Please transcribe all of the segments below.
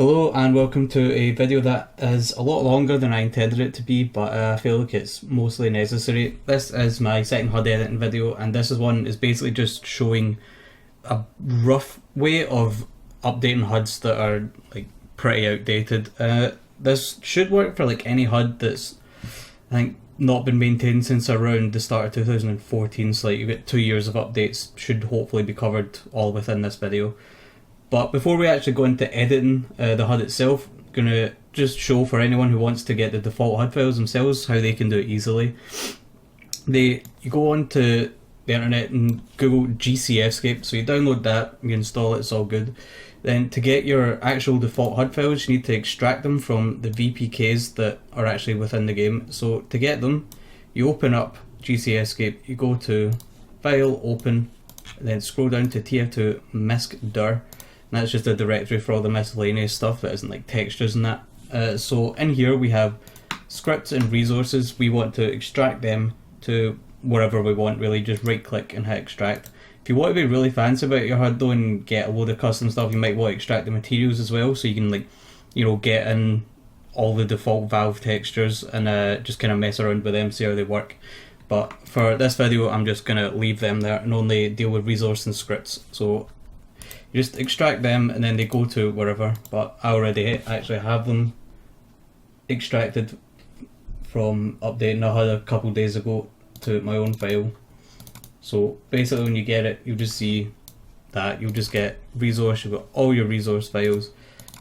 Hello and welcome to a video that is a lot longer than I intended it to be, but I feel like it's mostly necessary. This is my second HUD editing video, and this is basically just showing a rough way of updating HUDs that are like pretty outdated. This should work for like any HUD that's I think not been maintained since around the start of 2014, so like you get 2 years of updates, should hopefully be covered all within this video. But before we actually go into editing the HUD itself, I'm going to just show for anyone who wants to get the default HUD files themselves how they can do it easily. You go onto the internet and Google GCFscape, so you download that, you install it, it's all good. Then to get your actual default HUD files, you need to extract them from the VPKs that are actually within the game. So to get them, you open up GCFscape, you go to File, Open, and then scroll down to TF2 MISC-dir. That's just a directory for all the miscellaneous stuff that isn't like textures and that. So in here we have scripts and resources. We want to extract them to wherever we want, really. Just right click and hit extract. If you want to be really fancy about your HUD though and get a load of custom stuff, you might want to extract the materials as well, so you can get in all the default Valve textures and just kind of mess around with them, see how they work. But for this video I'm just going to leave them there and only deal with resource and scripts. So you just extract them and then they go to wherever, but I already actually have them extracted from updating a HUD a couple days ago to my own file. So basically when you get it, you'll just see that you'll just get resource, you've got all your resource files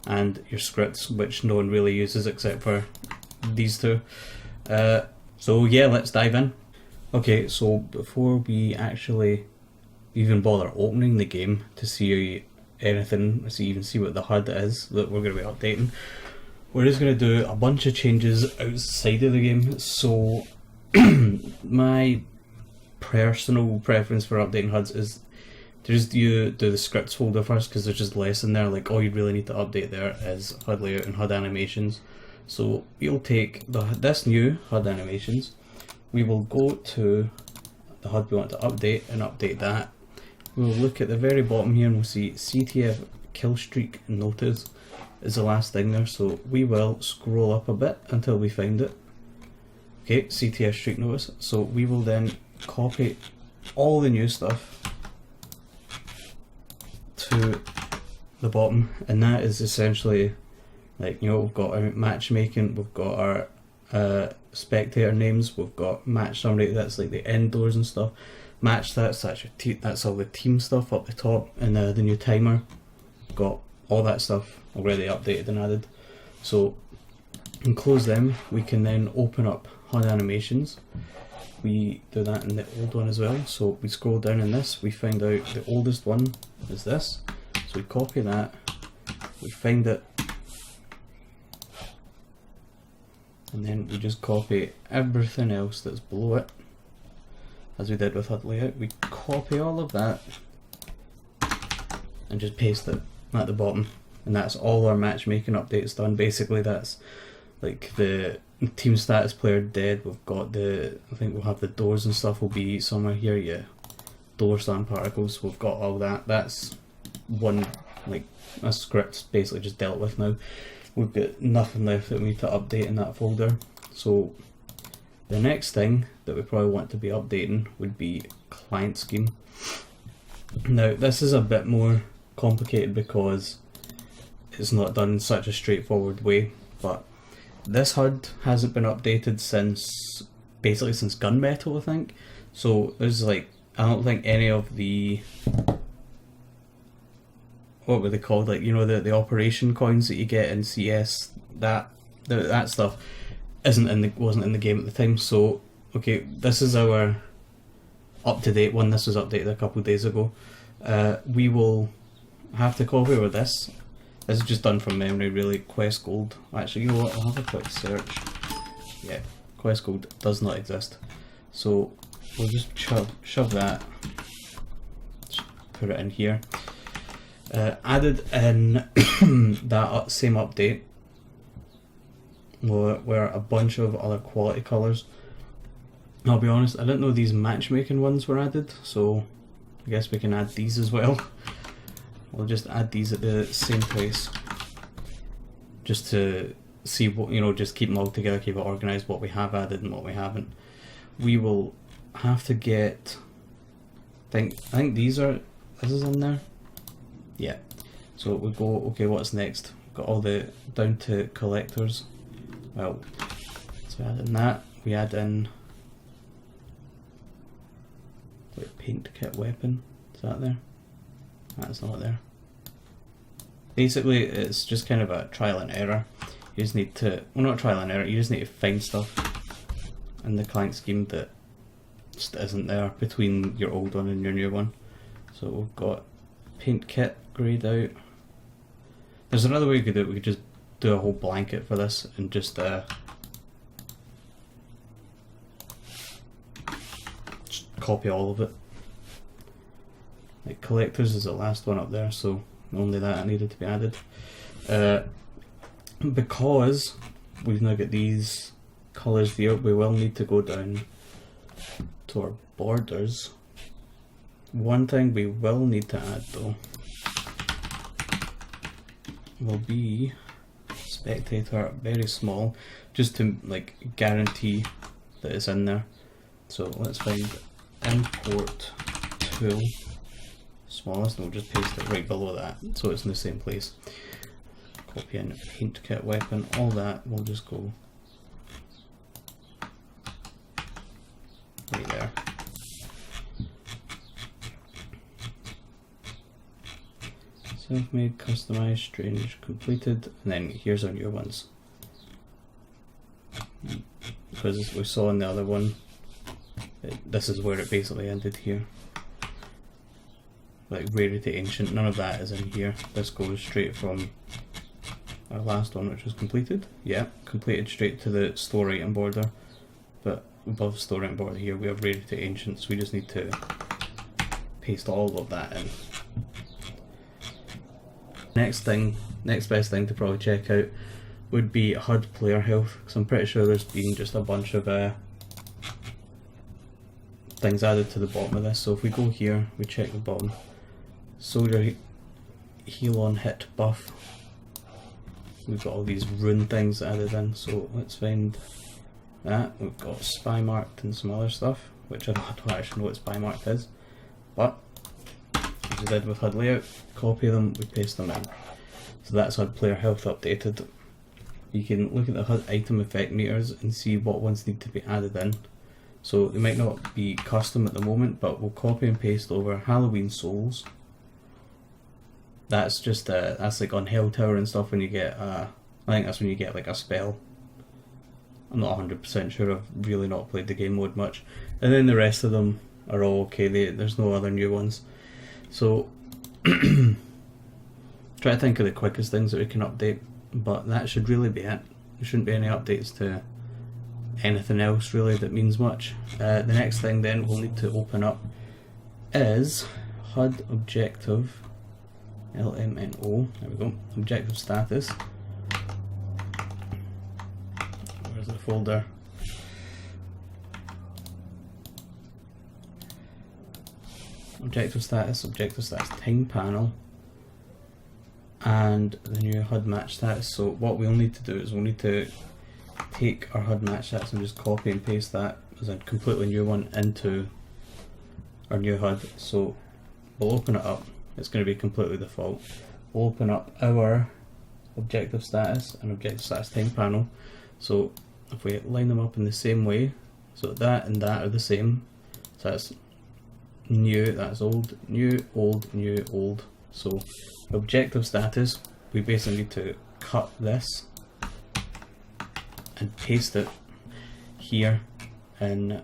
and your scripts, which no one really uses except for these two. So yeah, let's dive in. Okay, so before we actually even bother opening the game to see anything, even see what the HUD is that we're going to be updating, we're just going to do a bunch of changes outside of the game. So my personal preference for updating HUDs is to just do the scripts folder first, because there's just less in there. Like all you really need to update there is HUD layout and HUD animations. So we'll take this new HUD animations, we will go to the HUD we want to update and update that. We'll look at the very bottom here and we'll see CTF killstreak notice is the last thing there, so we will scroll up a bit until we find it. Okay, CTF streak notice. So we will then copy all the new stuff to the bottom, and that is essentially like, we've got our matchmaking, we've got our spectator names, we've got match summary, that's like the end doors and stuff. Match that's all the team stuff up the top, and the new timer, got all that stuff already updated and added. So and close them. We can then open up HUD animations. We do that in the old one as well. So we scroll down in this, we find out the oldest one is this. So we copy that, we find it, and then we just copy everything else that's below it, as we did with HUD layout. We copy all of that and just paste it at the bottom, and that's all our matchmaking updates done. Basically that's like the team status player dead, we've got I think we'll have the doors and stuff will be somewhere here, yeah, door slam particles, we've got all that. That's one, like a script's basically just dealt with now. We've got nothing left that we need to update in that folder. So the next thing that we probably want to be updating would be client scheme. Now this is a bit more complicated because it's not done in such a straightforward way, but this HUD hasn't been updated since gunmetal, I think. So there's like, I don't think any of the, what were they called, like, the operation coins that you get in CS, that stuff wasn't in the game at the time. So okay, this is our up-to-date one. This was updated a couple of days ago. We will have to copy over this. This is just done from memory, really. Quest Gold. Actually, you know what? I'll have a quick search. Yeah, Quest Gold does not exist. So we'll just shove that. Just put it in here. Added in that same update were a bunch of other quality colours. I'll be honest, I didn't know these matchmaking ones were added, so I guess we can add these as well. We'll just add these at the same place. just to see what, just keep them all together, keep it organised, what we have added and what we haven't. We will have to get, I think this is in there. Yeah. So we go, okay, what's next? Got all the down to collectors. Well, so add in that. We add in like paint kit weapon. Is that there? That's not there. Basically, it's just kind of a trial and error. You just need to, well, not trial and error, you just need to find stuff in the client scheme that just isn't there between your old one and your new one. So we've got paint kit grayed out. There's another way we could do it. We could just do a whole blanket for this and just copy all of it. Like collectors is the last one up there, so only that needed to be added. Because we've now got these colours here, we will need to go down to our borders. One thing we will need to add though will be spectator very small, just to like guarantee that it's in there. So let's find import tool smallest, and we'll just paste it right below that so it's in the same place. Copy in paint kit weapon, all that will just go right there. Self-made, customized, strange, completed, and then here's our new ones. Because as we saw in the other one, this is where it basically ended here. Like rarity ancient, none of that is in here. This goes straight from our last one, which was completed. Yeah, completed straight to the store item border. But above store item border here we have rarity ancient, so we just need to paste all of that in. Next best thing to probably check out would be HUD player health, because I'm pretty sure there's been just a bunch of things added to the bottom of this. So if we go here, we check the bottom, soldier heal on hit buff, we've got all these rune things added in. So let's find that. We've got spy marked and some other stuff, which I don't actually know what spy marked is, but as we did with HUD layout, copy them, we paste them in. So that's HUD player health updated. You can look at the HUD item effect meters and see what ones need to be added in. So they might not be custom at the moment, but we'll copy and paste over Halloween souls. That's just that's like on Hell Tower and stuff when you get I think that's when you get like a spell. I'm not 100% sure, I've really not played the game mode much. And then the rest of them are all okay, there's no other new ones. So try to think of the quickest things that we can update, but that should really be it. There shouldn't be any updates to anything else really that means much. The next thing then we'll need to open up is HUD objective LMNO. There we go. Objective status. Where's the folder? Objective status time panel, and the new HUD match status. So what we'll need to do is we'll need to take our HUD match status and just copy and paste that as a completely new one into our new HUD. So we'll open it up, it's going to be completely default. We'll open up our objective status and objective status time panel. So if we line them up in the same way, so that and that are the same, so that's new, that's old, new, old, new, old. So objective status, we basically need to cut this and paste it here in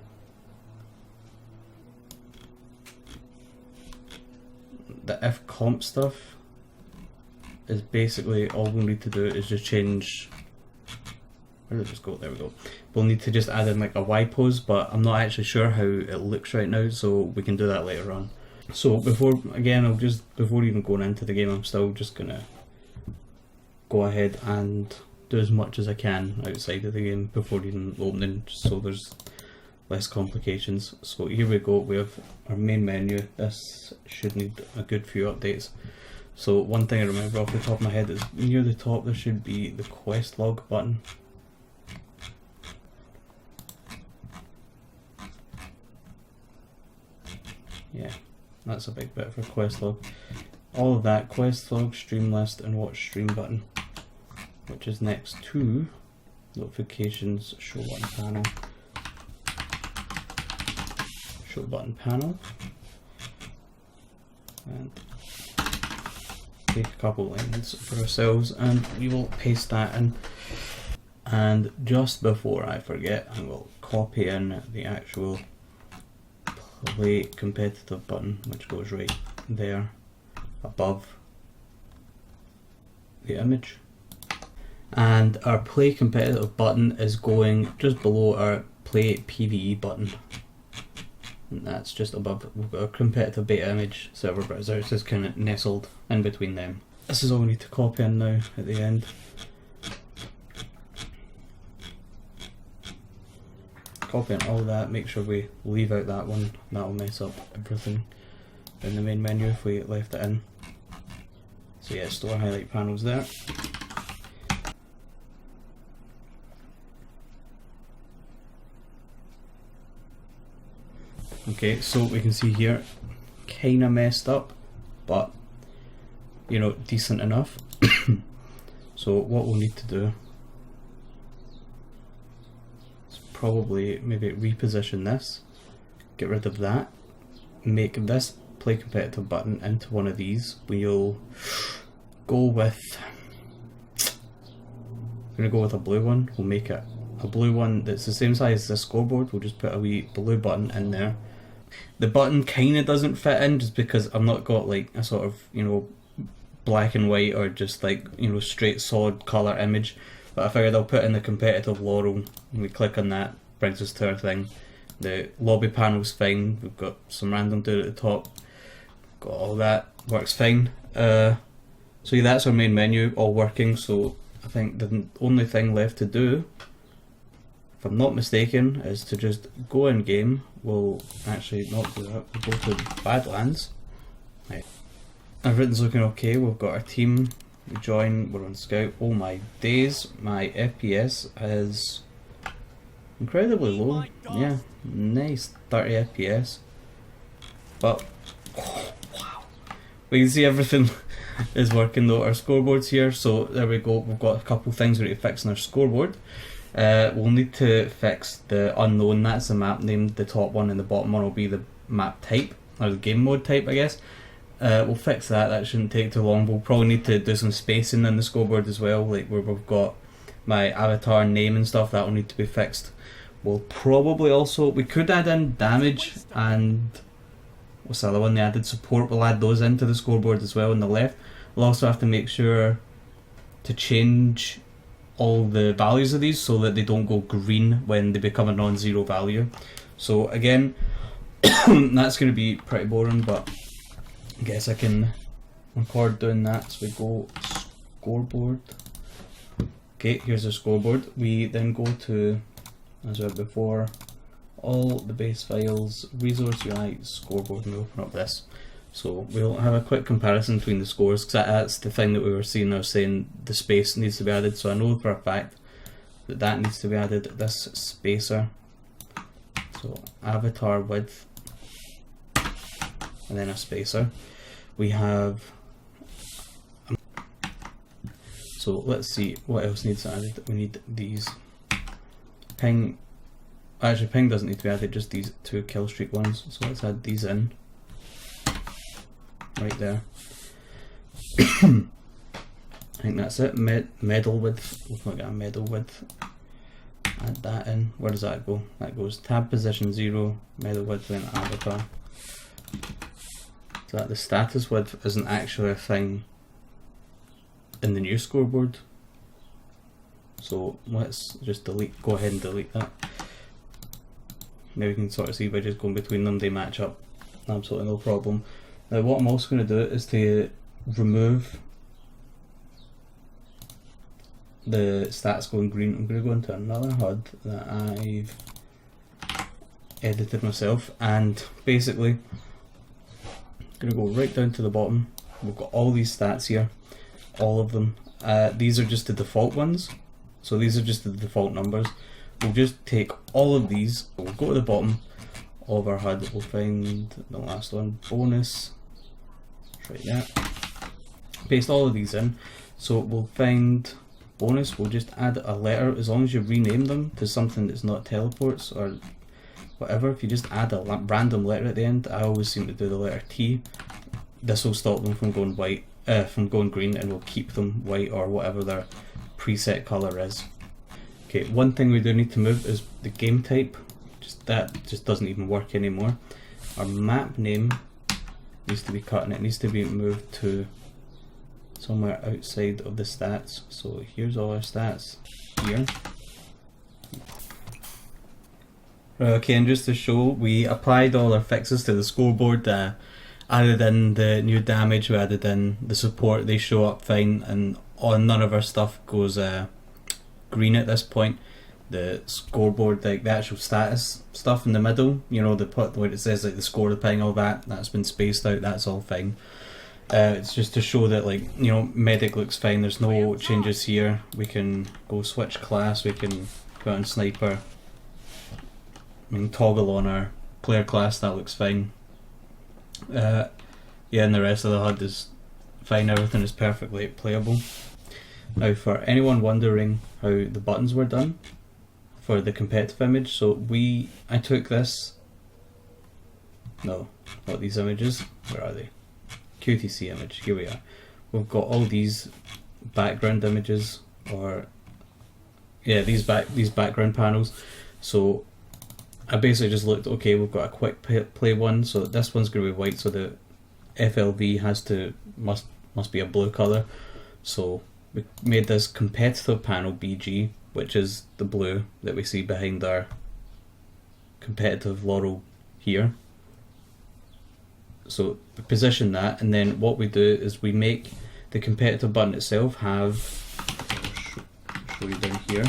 the if comp stuff. Is basically all we'll need to do is just change, where did it just go? There we go. We'll need to just add in like a Y pose, but I'm not actually sure how it looks right now, so we can do that later on. So before even going into the game, I'm still just gonna go ahead and do as much as I can outside of the game before even opening, so there's less complications. So here we go, we have our main menu. This should need a good few updates. So one thing I remember off the top of my head is near the top there should be the quest log button. Yeah, that's a big bit for quest log. All of that, quest log, stream list, and watch stream button, which is next to notifications, show button panel, show button panel, and take a couple lines for ourselves, and we will paste that in. And just before I forget, I will copy in the actual play competitive button, which goes right there above the image. And our play competitive button is going just below our play PvE button. And that's just above. We've got our competitive beta image server browser. It's just kind of nestled in between them. This is all we need to copy in now at the end. Copy in all that, make sure we leave out that one. That'll mess up everything in the main menu if we left it in. So yeah, store highlight panels there. Okay, so we can see here, kinda messed up, but you know, decent enough. So what we'll need to do is probably maybe reposition this, get rid of that, make this play competitive button into one of these. We'll go with, I'm gonna go with a blue one. We'll make it a blue one that's the same size as the scoreboard. We'll just put a wee blue button in there. The button kind of doesn't fit in just because I've not got like a sort of, you know, black and white or just like, you know, straight solid colour image. But I figured I'll put in the competitive laurel, and we click on that, brings us to our thing. The lobby panel's fine, we've got some random dude at the top, got all that, works fine. So yeah, that's our main menu, all working. So I think the only thing left to do, if I'm not mistaken, is to just go in game. We'll actually not do that, we'll go to Badlands. Right. Everything's looking okay, we've got our team, we join, we're on scout. Oh my days, my FPS is incredibly low. Yeah, nice 30 FPS. But, oh, wow. We can see everything is working though. Our scoreboard's here, so there we go. We've got a couple things we need to fix in our scoreboard. We'll need to fix the unknown, that's the map name. The top one and the bottom one will be the map type, or the game mode type, I guess. We'll fix that, that shouldn't take too long. We'll probably need to do some spacing in the scoreboard as well, like where we've got my avatar name and stuff, that will need to be fixed. We'll probably also, we could add in damage and what's the other one they added, support, we'll add those into the scoreboard as well on the left. We'll also have to make sure to change all the values of these so that they don't go green when they become a non-zero value. So again, that's going to be pretty boring, but I guess I can record doing that. So we go scoreboard. Okay, here's the scoreboard. We then go to, as I said before, all the base files, resource UI, scoreboard, and we open up this. So we'll have a quick comparison between the scores, because that's the thing that we were seeing. I was saying the space needs to be added, so I know for a fact that that needs to be added. This spacer, so avatar width, and then a spacer. We have, so let's see what else needs added. We need these ping. Actually, ping doesn't need to be added, just these two kill streak ones. So let's add these in. Right there. I think that's it. Medal width. We've not got a medal width. Add that in. Where does that go? That goes tab position 0, medal width, then avatar. So that the status width isn't actually a thing in the new scoreboard. So let's just delete. Go ahead and delete that. Maybe we can sort of see by just going between them, they match up. Absolutely no problem. Now what I'm also going to do is to remove the stats going green. I'm going to go into another HUD that I've edited myself, and basically I'm going to go right down to the bottom we've got all these stats here, all of them. These are just the default ones, so these are just the default numbers. We'll just take all of these, we'll go to the bottom of our HUD, we'll find the last one, bonus, right there, paste all of these in. So we'll find bonus, we'll just add a letter, as long as you rename them to something that's not teleports or whatever. If you just add a random letter at the end, I always seem to do the letter T, this will stop them from going white, from going green, and will keep them white or whatever their preset color is. Okay, one thing we do need to move is the game type. That just doesn't even work anymore. Our map name needs to be cut, and it needs to be moved to somewhere outside of the stats. So here's all our stats here. Okay, and just to show, we applied all our fixes to the scoreboard, added in the new damage, we added in the support, they show up fine, and none of our stuff goes green at this point. The scoreboard, like the actual status stuff in the middle, you know, the put where it says like the score, the ping, all that's been spaced out, that's all fine. It's just to show that, like, you know, medic looks fine, there's no changes here. We can go switch class, we can put on sniper, we can toggle on our player class, that looks fine. Yeah, and the rest of the HUD is fine, everything is perfectly playable. Now, for anyone wondering how the buttons were done for the competitive image, so I took this, no, not these images, where are they? QTC image, here we are. We've got all these background images, or yeah, these background panels. So I basically just looked, okay, we've got a quick play one, so this one's going to be white, so the FLV must be a blue color. So we made this competitive panel BG, which is the blue that we see behind our competitive Laurel here. So we position that, and then what we do is we make the competitive button itself have, show you down here,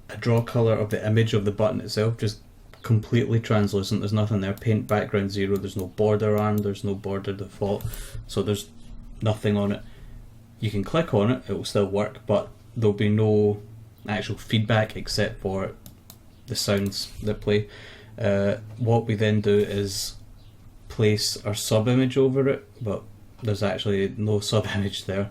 a draw color of the image of the button itself, just completely translucent, there's nothing there, paint background 0, there's no border arm, there's no border default, so there's nothing on it. You can click on it, it will still work, but there'll be no actual feedback except for the sounds that play. What we then do is place our sub image over it, but there's actually no sub image there.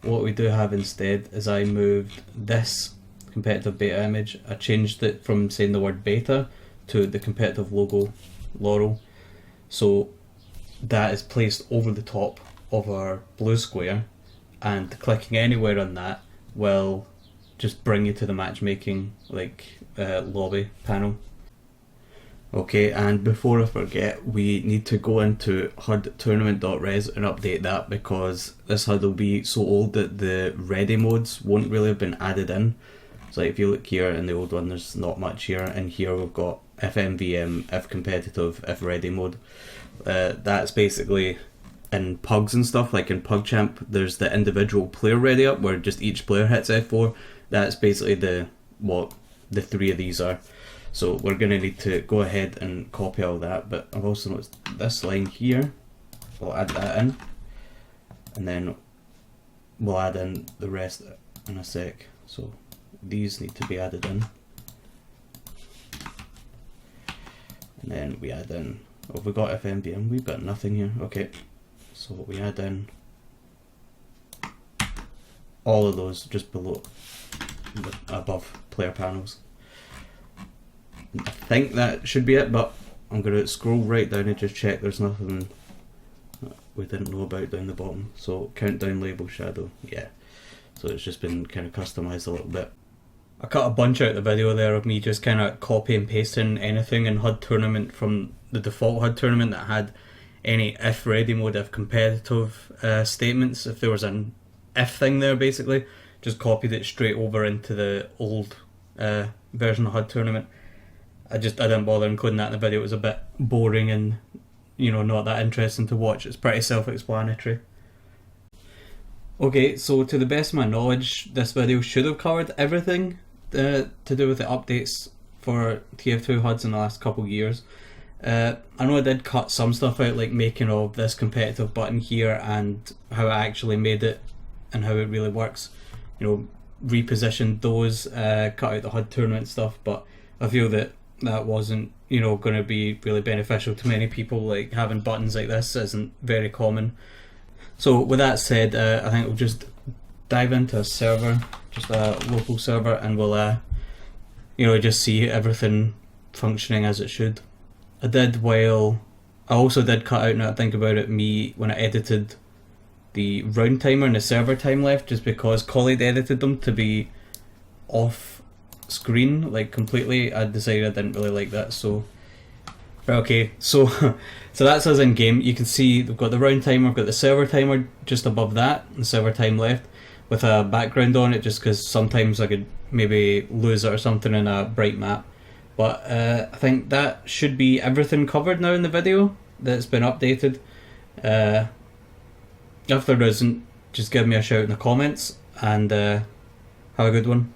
What we do have instead is I moved this competitive beta image, I changed it from saying the word beta to the competitive logo Laurel, so that is placed over the top of our blue square, and clicking anywhere on that will just bring you to the matchmaking lobby panel. Okay, and before I forget, we need to go into HUD tournament.res and update that, because this HUD will be so old that the ready modes won't really have been added in. So if you look here in the old one, there's not much here, and here we've got if MVM, if competitive, if ready mode. That's basically in pugs and stuff, like in PugChamp, there's the individual player ready up where just each player hits F4. That's basically what the three of these are. So we're going to need to go ahead and copy all that, but I've also noticed this line here, we'll add that in, and then we'll add in the rest in a sec. So these need to be added in, and then we add in, oh, we got FMVM, we've got nothing here, okay, so we add in all of those just below, above player panels. I think that should be it, but I'm going to scroll right down and just check there's nothing we didn't know about down the bottom. So countdown label shadow, yeah, so it's just been kind of customized a little bit. I cut a bunch out of the video there of me just kind of copy and pasting anything in HUD tournament from the default HUD tournament that had any if ready mode, if competitive statements. If there was an if thing there, basically just copied it straight over into the old version of HUD tournament. I didn't bother including that in the video, it was a bit boring and, you know, not that interesting to watch. It's pretty self-explanatory. Okay, so to the best of my knowledge, this video should have covered everything to do with the updates for TF2 HUDs in the last couple of years. I know I did cut some stuff out, like making of this competitive button here and how I actually made it and how it really works. You know, repositioned those, cut out the HUD tournament stuff, but I feel that that wasn't, you know, going to be really beneficial to many people. Like having buttons like this isn't very common. So with that said, I think we'll just dive into a server, just a local server, and we'll you know, just see everything functioning as it should. I also did cut out, now I think about it, me when I edited the round timer and the server time left, just because Khalid edited them to be off screen, like completely. I decided I didn't really like that, so okay, so so that's us in game. You can see we've got the round timer, we've got the server timer just above that, the server time left, with a background on it, just because sometimes I could maybe lose it or something in a bright map. But I think that should be everything covered now in the video that's been updated. If there isn't, just give me a shout in the comments, and have a good one.